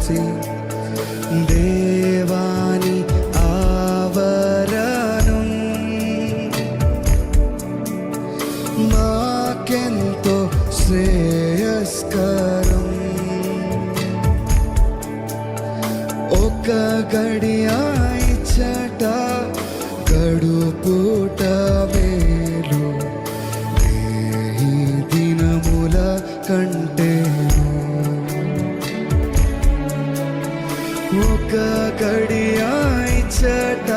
కలిసి దేవాని ఆవరణం మాకెంతో శ్రేయస్కరం. ఒక గడియ ఇచ్చట గడుపుట మేలు ఈ దినముల కంటేను. ఒక గడియ ఇచ్చట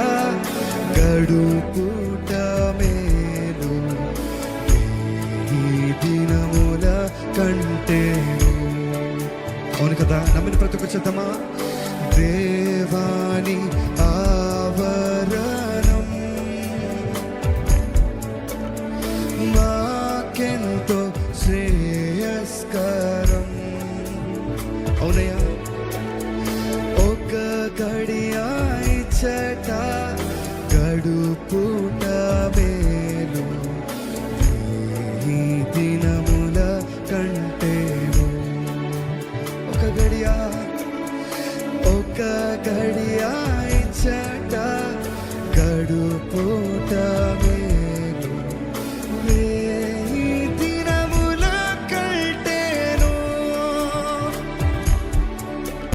గడుపుట మేలు ఈ దినముల కంటేను. అవును కదా, నమ్మిన ప్రతి ఒక్క చెద్దమా. దేవాని ఆవరణం మాకెంతో శ్రేయస్కరం. అవునయ్యా, ఒక గడియ ఇచ్చట గడుపుట మేలు ఈ దినముల కంటేను. ఒక గడియ ఇచ్చట గడుపు